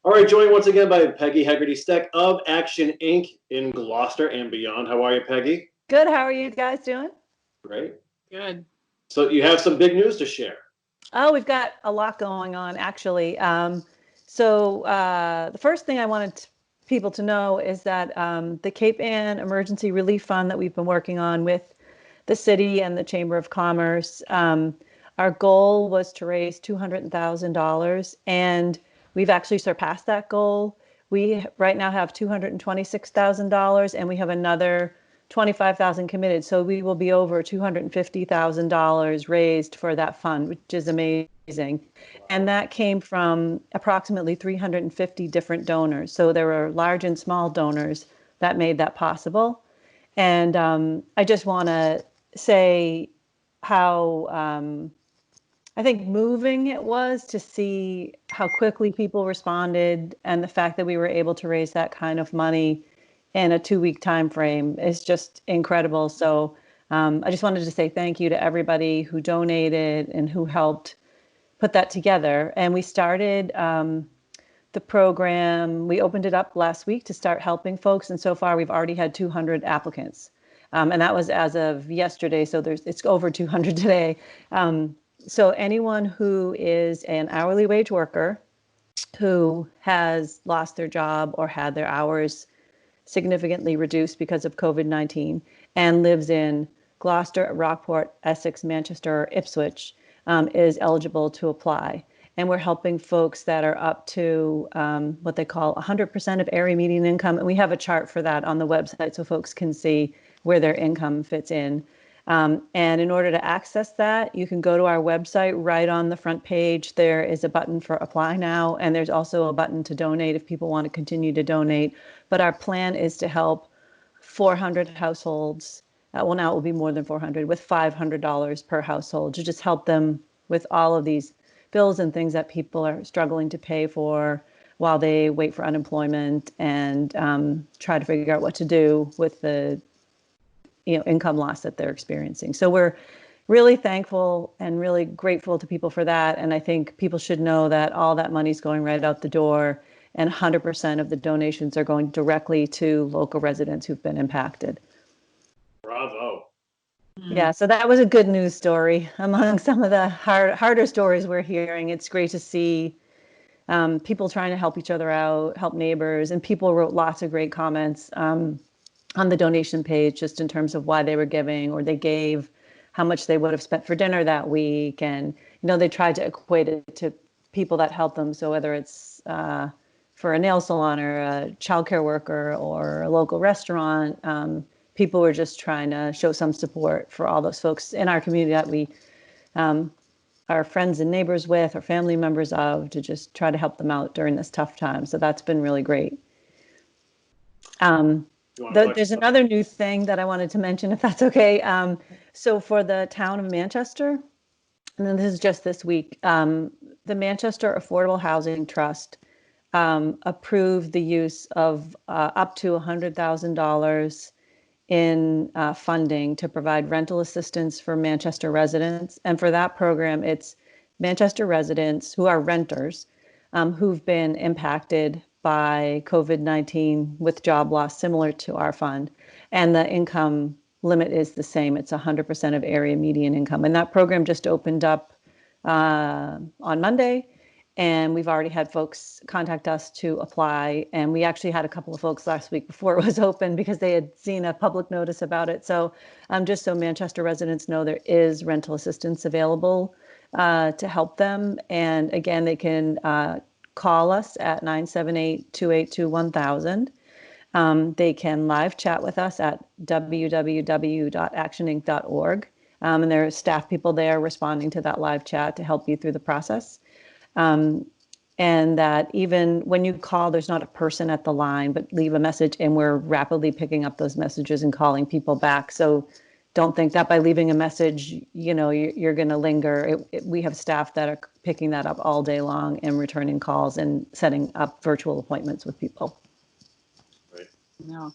All right, joined once again by Peggy Hegarty-Steck of Action Inc. in Gloucester and beyond. How are you, Peggy? Good. How are you guys doing? Great. Good. So you have some big news to share. Oh, we've got a lot going on, actually. The first thing I wanted people to know is that the Cape Ann Emergency Relief Fund that we've been working on with the city and the Chamber of Commerce, our goal was to raise $200,000, and we've actually surpassed that goal. We right now have $226,000, and we have another 25,000 committed. So we will be over $250,000 raised for that fund, which is amazing. And that came from approximately 350 different donors. So there were large and small donors that made that possible. And I just want to say how I think moving it was to see how quickly people responded, and the fact that we were able to raise that kind of money in a 2-week time frame is just incredible. So I just wanted to say thank you to everybody who donated and who helped put that together. And we started the program, we opened it up last week to start helping folks. And so far we've already had 200 applicants. And that was as of yesterday. So it's over 200 today. So anyone who is an hourly wage worker who has lost their job or had their hours significantly reduced because of COVID-19 and lives in Gloucester, Rockport, Essex, Manchester, or Ipswich is eligible to apply. And we're helping folks that are up to what they call 100% of area median income. And we have a chart for that on the website so folks can see where their income fits in. And in order to access that, you can go to our website. Right on the front page, there is a button for apply now, and there's also a button to donate if people want to continue to donate. But our plan is to help 400 households. Well, now it will be more than 400, with $500 per household, to just help them with all of these bills and things that people are struggling to pay for while they wait for unemployment and try to figure out what to do with the income loss that they're experiencing. So we're really thankful and really grateful to people for that. And I think people should know that all that money's going right out the door, and 100% of the donations are going directly to local residents who've been impacted. Bravo. Yeah, so that was a good news story among some of the harder stories we're hearing. It's great to see people trying to help each other out, help neighbors, and people wrote lots of great comments on the donation page, just in terms of why they were giving, or they gave, how much they would have spent for dinner that week. And, they tried to equate it to people that help them. So whether it's for a nail salon or a childcare worker or a local restaurant, people were just trying to show some support for all those folks in our community that we are friends and neighbors with, or family members of, to just try to help them out during this tough time. So that's been really great. There's another new thing that I wanted to mention, if that's okay. So for the town of Manchester, and then this is just this week, the Manchester Affordable Housing Trust approved the use of up to $100,000 in funding to provide rental assistance for Manchester residents. And for that program, it's Manchester residents who are renters who've been impacted by COVID-19 with job loss, similar to our fund. And the income limit is the same. It's 100% of area median income. And that program just opened up on Monday. And we've already had folks contact us to apply. And we actually had a couple of folks last week before it was open, because they had seen a public notice about it. So just so Manchester residents know, there is rental assistance available to help them. And again, they can call us at 978-282-1000. They can live chat with us at www.actioninc.org. And there are staff people there responding to that live chat to help you through the process. And that even when you call, there's not a person at the line, but leave a message, and we're rapidly picking up those messages and calling people back. So don't think that by leaving a message, you're going to linger. We have staff that are picking that up all day long and returning calls and setting up virtual appointments with people. Right. No.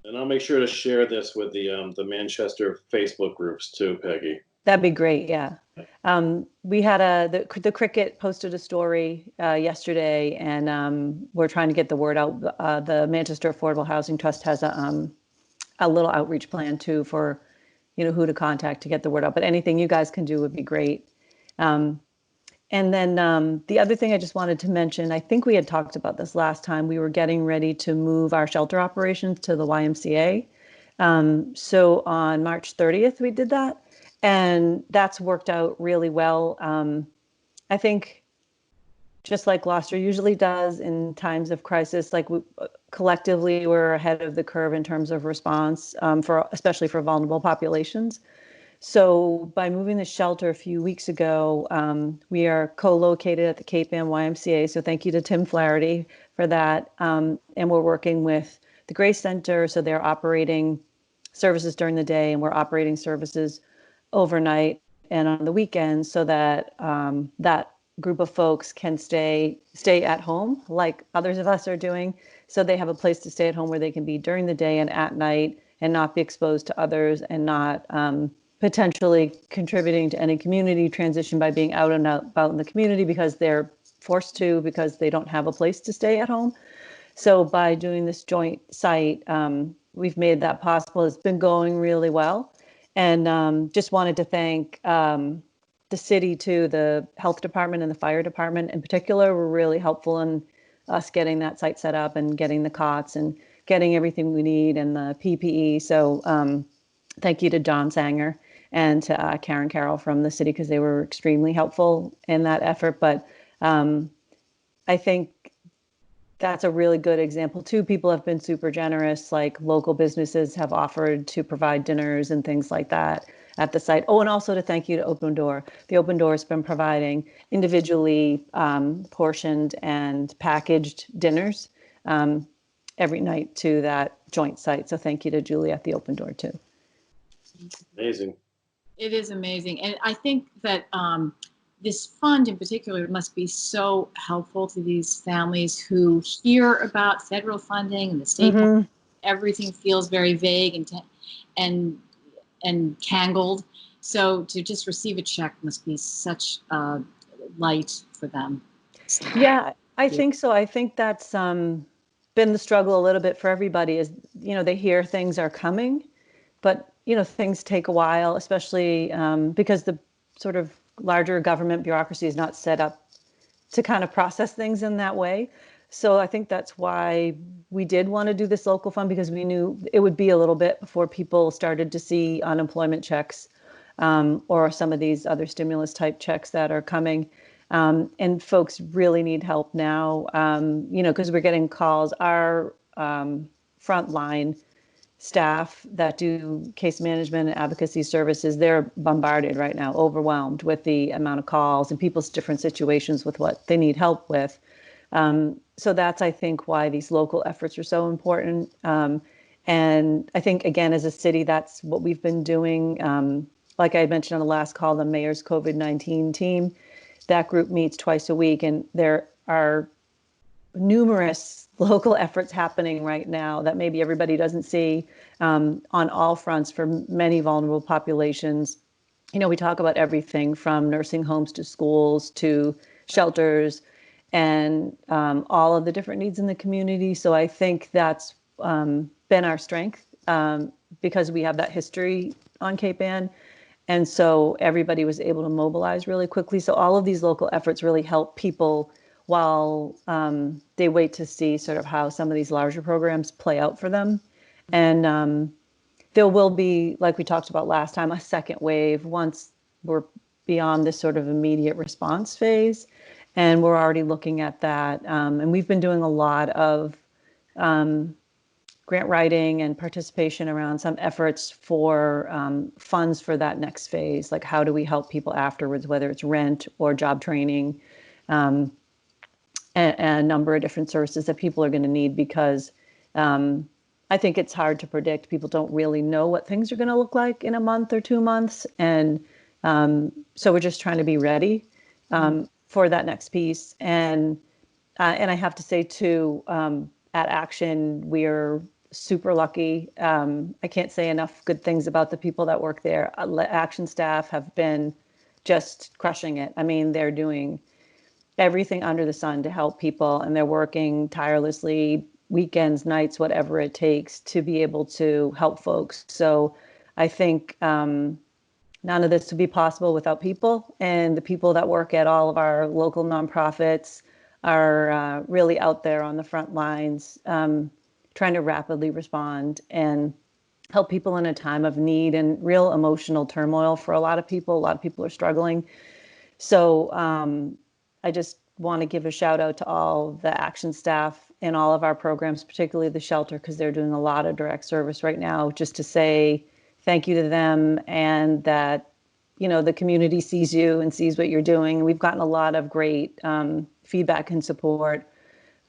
And I'll make sure to share this with the Manchester Facebook groups too, Peggy. That'd be great. Yeah. We had the Cricket posted a story yesterday, and we're trying to get the word out. The Manchester Affordable Housing Trust has a little outreach plan too for, who to contact to get the word out. But anything you guys can do would be great. And then the other thing I just wanted to mention, I think we had talked about this last time. We were getting ready to move our shelter operations to the YMCA. So on March 30th, we did that. And that's worked out really well. I think just like Gloucester usually does in times of crisis, like collectively we're ahead of the curve in terms of response, especially for vulnerable populations. So by moving the shelter a few weeks ago, we are co-located at the Cape Ann YMCA. So thank you to Tim Flaherty for that. And we're working with the Grace Center. So they're operating services during the day, and we're operating services overnight and on the weekends, so that that group of folks can stay at home like others of us are doing. So they have a place to stay at home where they can be during the day and at night and not be exposed to others and not potentially contributing to any community transition by being out and about in the community because they're forced to, because they don't have a place to stay at home. So by doing this joint site, we've made that possible. It's been going really well. And just wanted to thank the city too, the health department and the fire department in particular were really helpful in us getting that site set up and getting the cots and getting everything we need and the PPE. So thank you to John Sanger and to Karen Carroll from the city, because they were extremely helpful in that effort. But I think that's a really good example too. People have been super generous, like local businesses have offered to provide dinners and things like that at the site. Oh, and also to thank you to Open Door. The Open Door has been providing individually portioned and packaged dinners every night to that joint site. So thank you to Julie at the Open Door too. Amazing. It is amazing. And I think that this fund in particular must be so helpful to these families who hear about federal funding and the state. Mm-hmm. Everything feels very vague and tangled. So to just receive a check must be such light for them. So, yeah, I think so. I think that's been the struggle a little bit for everybody is, they hear things are coming, but, things take a while, especially because the sort of larger government bureaucracy is not set up to kind of process things in that way. So I think that's why we did want to do this local fund, because we knew it would be a little bit before people started to see unemployment checks or some of these other stimulus type checks that are coming. And folks really need help now, because we're getting calls. Our frontline staff that do case management and advocacy services, they're bombarded right now, overwhelmed with the amount of calls and people's different situations with what they need help with. So that's, I think, why these local efforts are so important. And I think, again, as a city, that's what we've been doing. Like I mentioned on the last call, the mayor's COVID-19 team, that group meets twice a week, and there are numerous local efforts happening right now that maybe everybody doesn't see on all fronts for many vulnerable populations. We talk about everything from nursing homes to schools to shelters and all of the different needs in the community. So I think that's been our strength because we have that history on Cape Ann. And so everybody was able to mobilize really quickly. So all of these local efforts really help people while they wait to see sort of how some of these larger programs play out for them. And there will be, like we talked about last time, a second wave once we're beyond this sort of immediate response phase. And we're already looking at that. And we've been doing a lot of grant writing and participation around some efforts for funds for that next phase. Like, how do we help people afterwards, whether it's rent or job training, and a number of different services that people are going to need, because I think it's hard to predict. People don't really know what things are going to look like in a month or 2 months. And so we're just trying to be ready for that next piece. And I have to say too, at Action, we're super lucky. I can't say enough good things about the people that work there. Action staff have been just crushing it. I mean, they're doing everything under the sun to help people, and they're working tirelessly, weekends, nights, whatever it takes to be able to help folks. So I think none of this would be possible without people, and the people that work at all of our local nonprofits are really out there on the front lines, trying to rapidly respond and help people in a time of need and real emotional turmoil for a lot of people. A lot of people are struggling. So I just want to give a shout out to all the action staff and all of our programs, particularly the shelter, because they're doing a lot of direct service right now, just to say thank you to them, and that, you know, the community sees you and sees what you're doing. We've gotten a lot of great feedback and support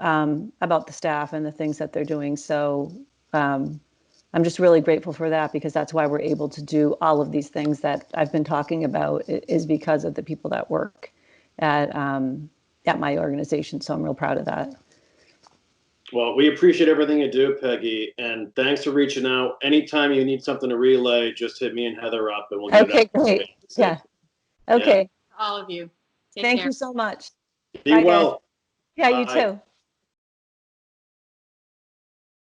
about the staff and the things that they're doing. So I'm just really grateful for that, because that's why we're able to do all of these things that I've been talking about, is because of the people that work at my organization. So I'm real proud of that. Well, we appreciate everything you do, Peggy, and thanks for reaching out. Anytime you need something to relay, just hit me and Heather up, and we'll get Okay, it out. great. Yeah. Okay. All of you. Take Thank care. you so much. Be Bye, guys. well. Yeah, you Bye. too.